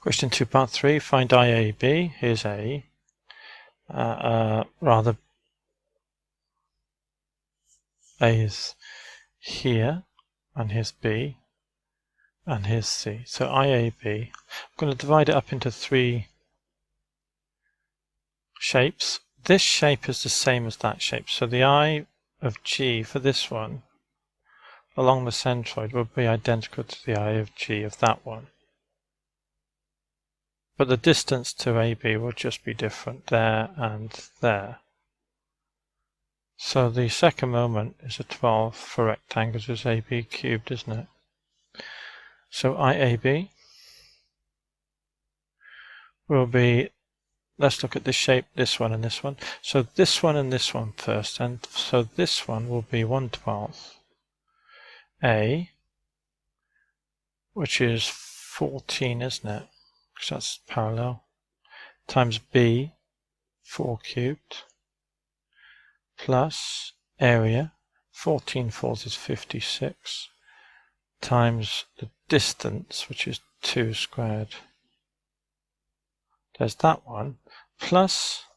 Question 2, part 3, find IAB. Here's A. Rather, A is here, and here's B, and here's C. So IAB, I'm going to divide it up into 3 shapes. This shape is the same as that shape. So the I of G for this one, along the centroid, will be identical to the I of G of that one. But the distance to AB will just be different there and there. So the second moment is a 12 for rectangles, is AB cubed, isn't it? So IAB will be, let's look at this shape, this one and this one. So this one and this one first, and so this one will be 1/12 A, which is 14, isn't it? Because that's parallel, times B, 4 cubed, plus area, 14 fourths is 56, times the distance, which is 2 squared. There's that one, plus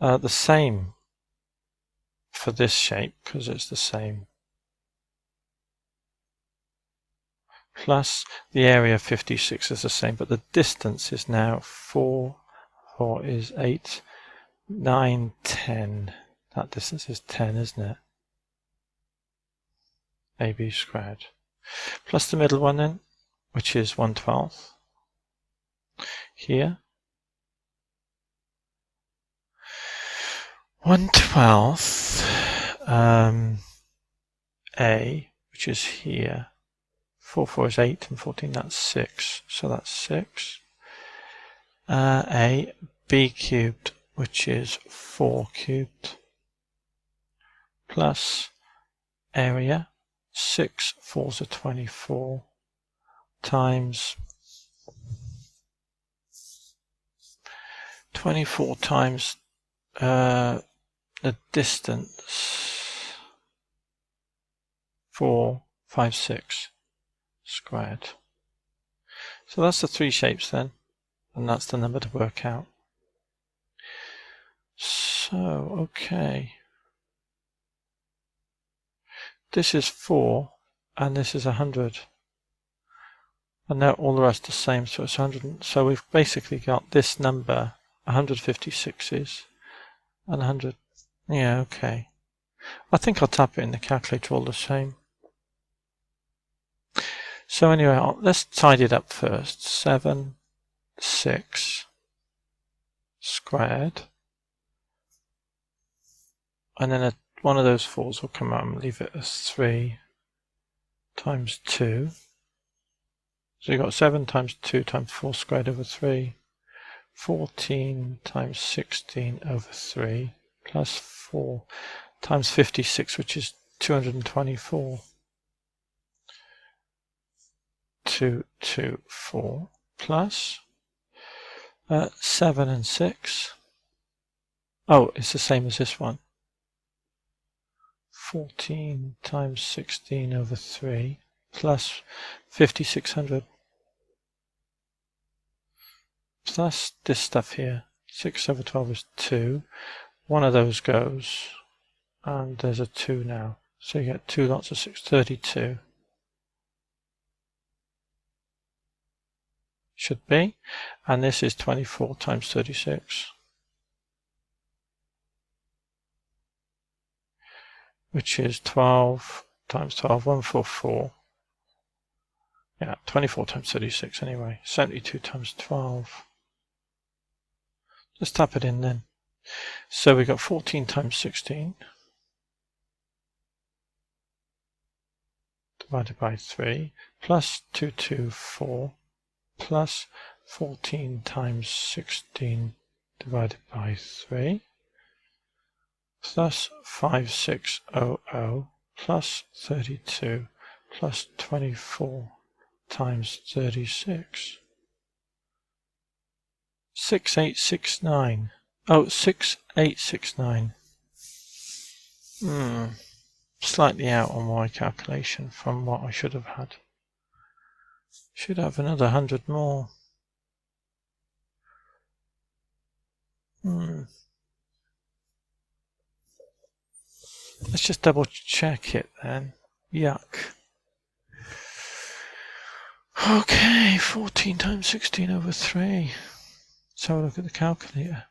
the same for this shape, because it's the same, plus the area of 56 is the same, but the distance is now 4 is 8, 9, 10. That distance is 10, isn't it? AB squared. Plus the middle one then, which is 1/12. Here. 1/12 A, which is here. 4 is 8 and 14, that's 6. So that's 6. A, B cubed, which is 4 cubed, plus area, 6 4s are 24, times 24 times the distance, 4, 5, 6 squared. So that's the 3 shapes then, and that's the number to work out. So, okay. This is 4, and this is 100. And now all the rest are the same, so it's 100. So we've basically got this number, 156s, and 100. Yeah, okay. I think I'll type it in the calculator all the same. So anyway, let's tidy it up first. 7, 6 squared. And then one of those 4s will come out and leave it as 3 times 2. So you've got 7 times 2 times 4 squared over 3. 14 times 16 over 3 plus 4 times 56, which is 224. 224 plus 7 and 6. Oh, it's the same as this one. 14 times 16 over 3 plus 5600 plus this stuff here. 6 over 12 is 2. One of those goes, and there's a 2 now. So you get 2 lots of 6, 32. Should be. And this is 24 times 36. Which is 12 times 12, 144. Yeah, 24 times 36 anyway. 72 times 12. Let's type it in then. So we got 14 times 16 divided by 3 plus 224 plus 14 times 16 divided by 3 plus 5600 plus 32 plus 24 times 36. 6869. Oh, 6869. Slightly out on my calculation from what I should have had. Should have another 100 more. Let's just double check it then. Yuck. Okay, 14 times 16 over 3. Let's have a look at the calculator.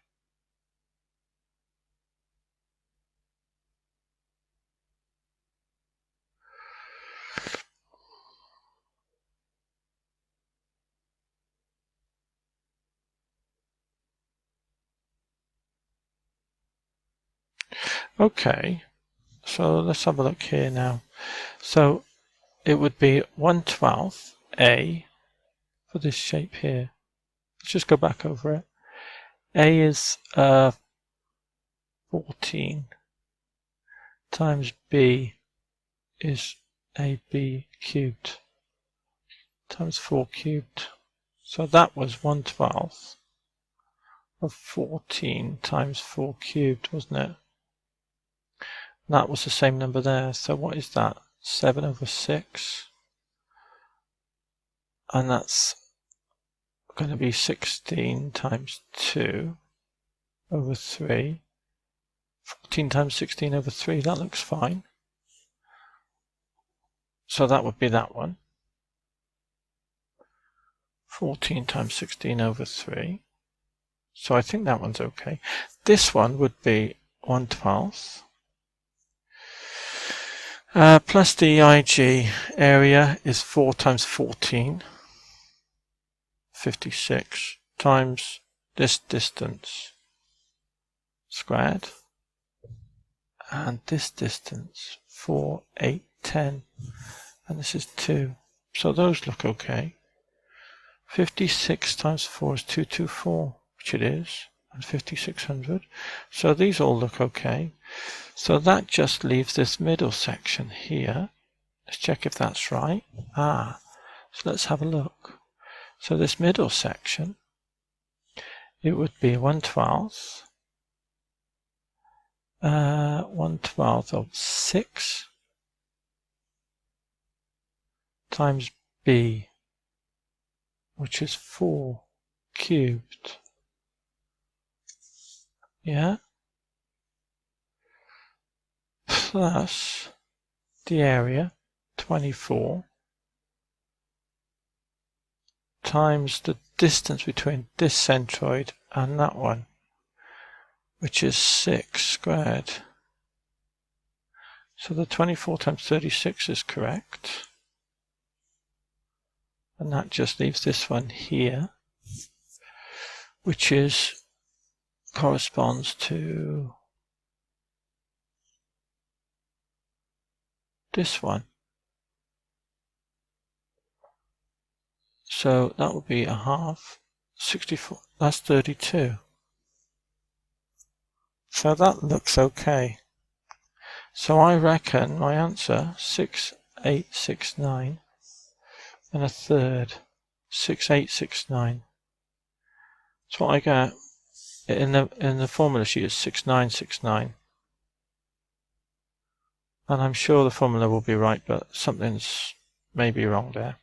Okay, so let's have a look here now. So it would be 1/12 A for this shape here. Let's just go back over it. A is 14 times B is AB cubed times 4 cubed. So that was 1/12 of 14 times 4 cubed, wasn't it? That was the same number there. So what is that? 7 over 6. And that's going to be 16 times 2 over 3. 14 times 16 over 3. That looks fine. So that would be that one. 14 times 16 over 3. So I think that one's okay. This one would be 1/12. Plus the IG area is 4 times 14, 56, times this distance squared, and this distance 4, 8, 10, and this is 2. So those look okay. 56 times 4 is 224, which it is, and 5600. So these all look okay. So that just leaves this middle section here. Let's check if that's right. So let's have a look. So this middle section, it would be 1/12. 1/12 of 6 times B, which is 4 cubed. Yeah? Plus the area, 24, times the distance between this centroid and that one, which is 6 squared. So the 24 times 36 is correct. And that just leaves this one here, which corresponds to this one. So that would be a half. 64, that's 32. So that looks okay. So I reckon my answer, 6869 and a third, 6869. That's what I get. In the formula sheet is 6969. And I'm sure the formula will be right, but something's maybe wrong there.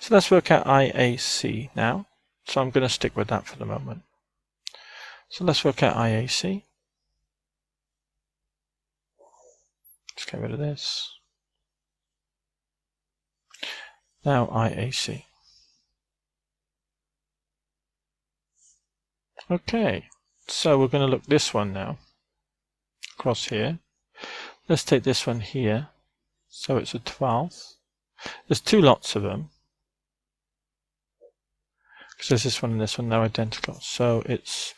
So let's work out IAC now. So I'm going to stick with that for the moment. So let's work out IAC. Let's get rid of this. Now IAC. Okay, so we're going to look this one now. Across here. Let's take this one here. So it's a 12th. There's two lots of them. Because there's this one and this one, they're identical. So it's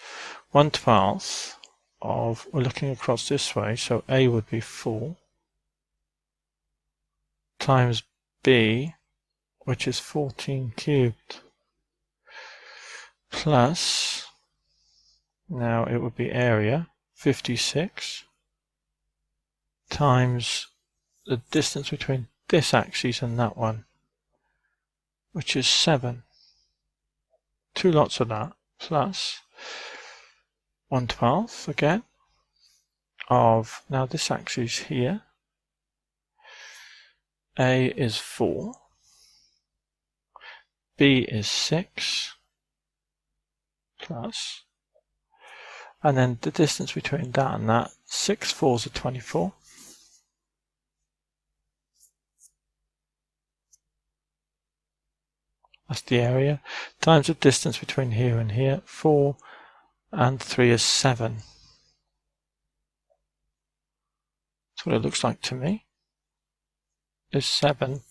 1/12 of, we're looking across this way, so A would be 4 times B, which is 14 cubed, plus, now it would be area, 56, times the distance between this axis and that one, which is 7. Two lots of that, plus 1/12 again of, now this axis here, A is 4, B is 6, plus, And then the distance between that and that, 6 fours are 24. That's the area. Times the distance between here and here, 4 and 3 is 7. That's what it looks like to me. Is 7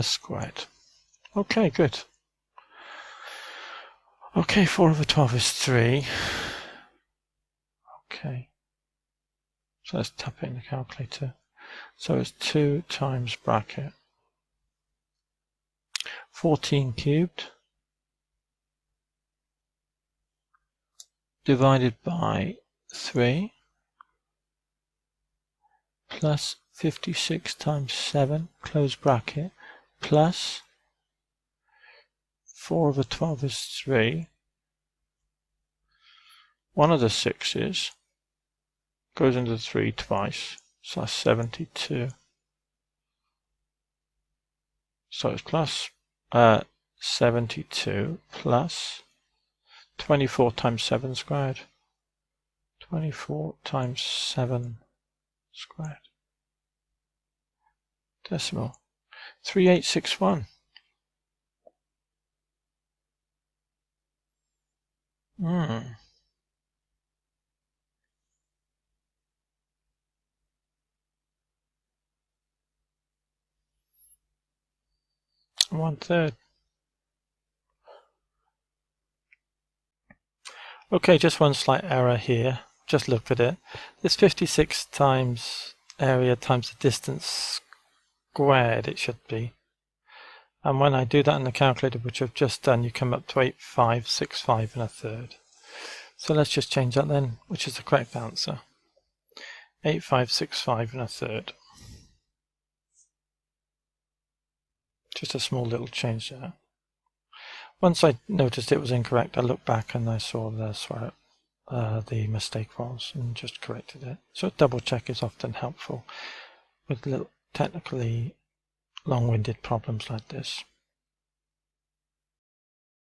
squared. Okay, good. Okay, 4 over 12 is 3. Okay. So let's tap it in the calculator. So it's 2 times bracket 14 cubed divided by 3 plus 56 times 7, close bracket, plus 4 over 12 is 3. One of the 6's goes into 3 twice, so that's 72. So it's plus 72 plus 24 times 7 squared. 24 times 7 squared. Decimal. 3861. Hmm. 1/3. Okay, just one slight error here. Just looked at it. This 56 times area times the distance squared, it should be. And when I do that in the calculator, which I've just done, you come up to 8565 1/3. So let's just change that then, which is the correct answer. 8565 1/3. Just a small little change there. Once I noticed it was incorrect, I looked back and I saw that's where the mistake was and just corrected it. So double check is often helpful with little technically long-winded problems like this.